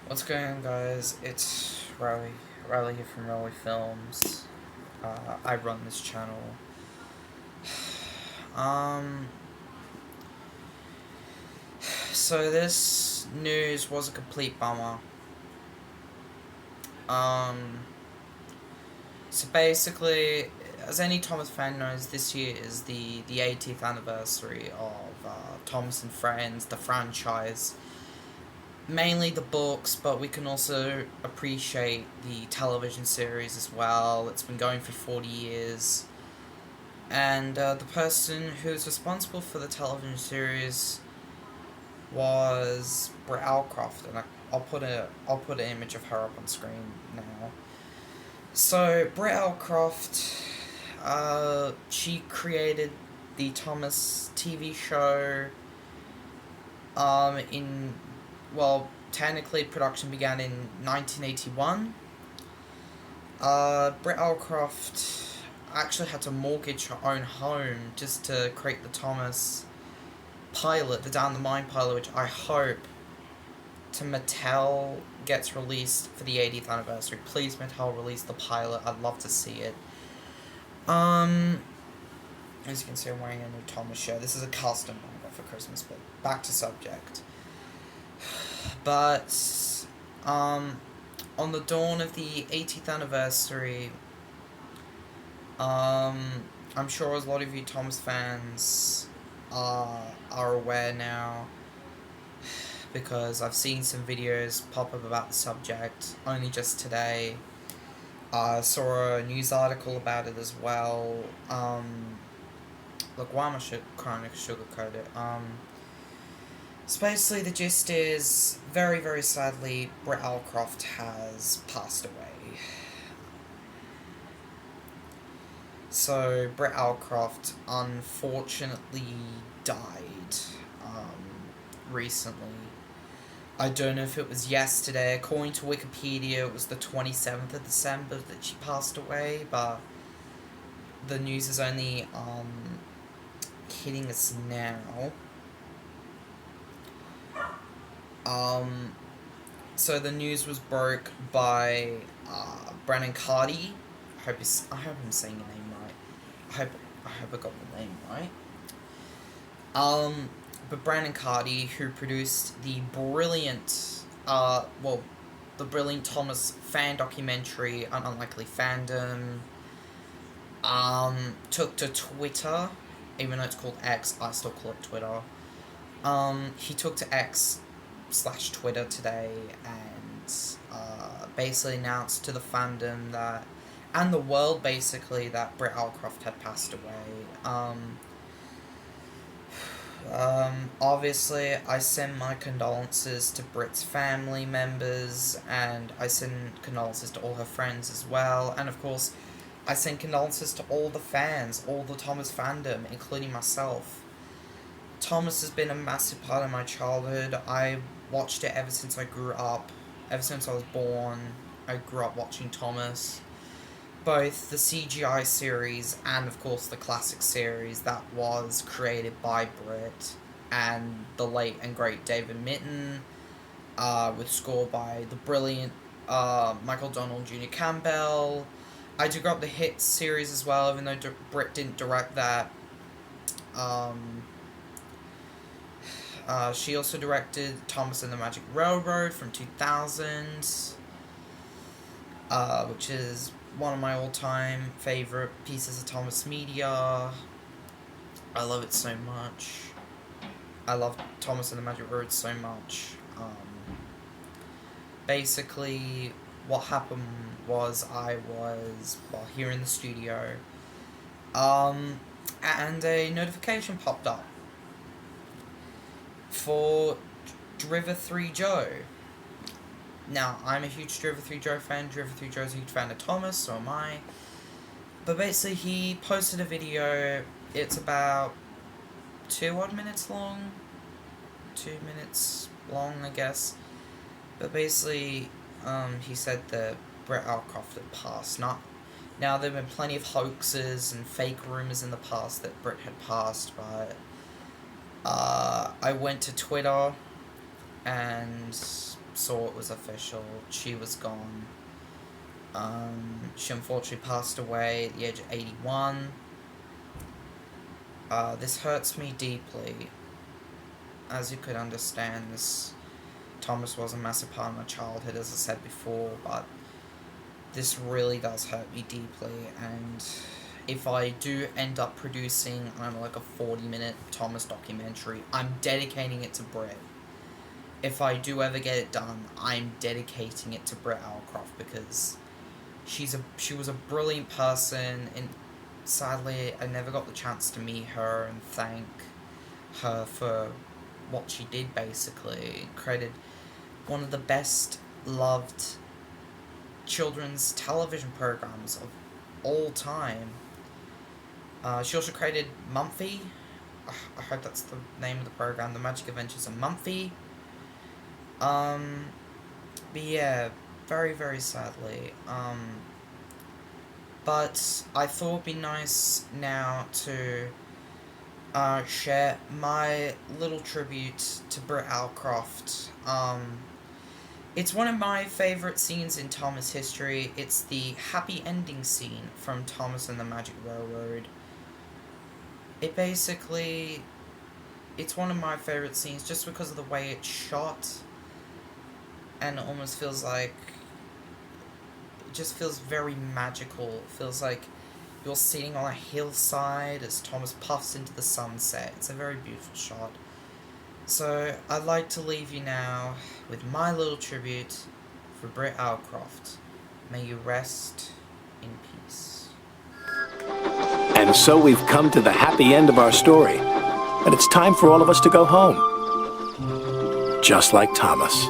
What's going on, guys? It's Riley here from Riley Films. I run this channel. Um, so this news was a complete bummer. Um, so basically, as any Thomas fan knows, this year is the 80th anniversary of Thomas and Friends, the franchise. Mainly the books, but we can also appreciate the television series as well. It's been going for 40 years. And the person who's responsible for the television series was Britt Allcroft, and I'll put an image of her up on screen now. So Britt Allcroft, she created the Thomas TV show. Technically production began in 1981. Britt Allcroft actually had to mortgage her own home just to create the Thomas pilot, the Down the Mine pilot, which I hope to Mattel gets released for the 80th anniversary. Please, Mattel, release the pilot. I'd love to see it. As you can see, I'm wearing a new Thomas shirt. This is a custom one I got for Christmas, but back to subject. But, on the dawn of the 80th anniversary, I'm sure as a lot of you Thomas fans are aware now, because I've seen some videos pop up about the subject only just today. I saw a news article about it as well. Look, why am I trying to sugarcoat it? So basically the gist is, very, very sadly, Britt Allcroft has passed away. So, Britt Allcroft unfortunately died, recently. I don't know if it was yesterday. According to Wikipedia, it was the 27th of December that she passed away, but the news is only, hitting us now. So the news was broke by, Brennan Cardy. I hope I'm saying your name right. I hope I got the name right. But Brandon Cardy, who produced the brilliant, the brilliant Thomas fan documentary, An Unlikely Fandom, took to Twitter, even though it's called X, I still call it Twitter. He took to X/Twitter today and, basically announced to the fandom that, and the world basically, that Britt Allcroft had passed away. Obviously, I send my condolences to Britt's family members, and I send condolences to all her friends as well, and of course, I send condolences to all the fans, all the Thomas fandom, including myself. Thomas has been a massive part of my childhood. I watched it ever since I grew up. Ever since I was born, I grew up watching Thomas. Both the CGI series and, of course, the classic series that was created by Britt and the late and great David Mitton, with score by the brilliant Michael Donald Jr. Campbell. I do grow up the hit series as well, even though Britt didn't direct that. She also directed Thomas and the Magic Railroad from 2000, which is one of my all-time favorite pieces of Thomas media. I love it so much. I love Thomas and the Magic Railroad so much. Basically, what happened was I was, here in the studio, and a notification popped up for Driver 3 Joe. Now, I'm a huge Driver 3 Joe fan. Driver 3 Joe's a huge fan of Thomas, so am I. But basically, he posted a video. It's about 2 odd minutes long. 2 minutes long, I guess. But basically, he said that Britt Allcroft had passed. Now, there have been plenty of hoaxes and fake rumors in the past that Britt had passed, but I went to Twitter and saw it was official. She was gone. She unfortunately passed away at the age of 81. This hurts me deeply. As you could understand, Thomas was a massive part of my childhood, as I said before, but this really does hurt me deeply, and if I do end up producing, I don't know, like a 40-minute Thomas documentary, I'm dedicating it to Britt. If I do ever get it done, I'm dedicating it to Britt Allcroft, because she was a brilliant person, and sadly, I never got the chance to meet her and thank her for what she did, basically. Created one of the best loved children's television programs of all time. She also created Mumphy. I hope that's the name of the program, The Magic Adventures of Mumphy. But yeah, very, very sadly. But I thought it'd be nice now to share my little tribute to Britt Allcroft. It's one of my favourite scenes in Thomas history. It's the happy ending scene from Thomas and the Magic Railroad. It's one of my favourite scenes just because of the way it's shot, and it almost feels like, it just feels very magical. It feels like you're sitting on a hillside as Thomas puffs into the sunset. It's a very beautiful shot. So, I'd like to leave you now with my little tribute for Britt Allcroft. May you rest in peace. And so we've come to the happy end of our story. And it's time for all of us to go home. Just like Thomas.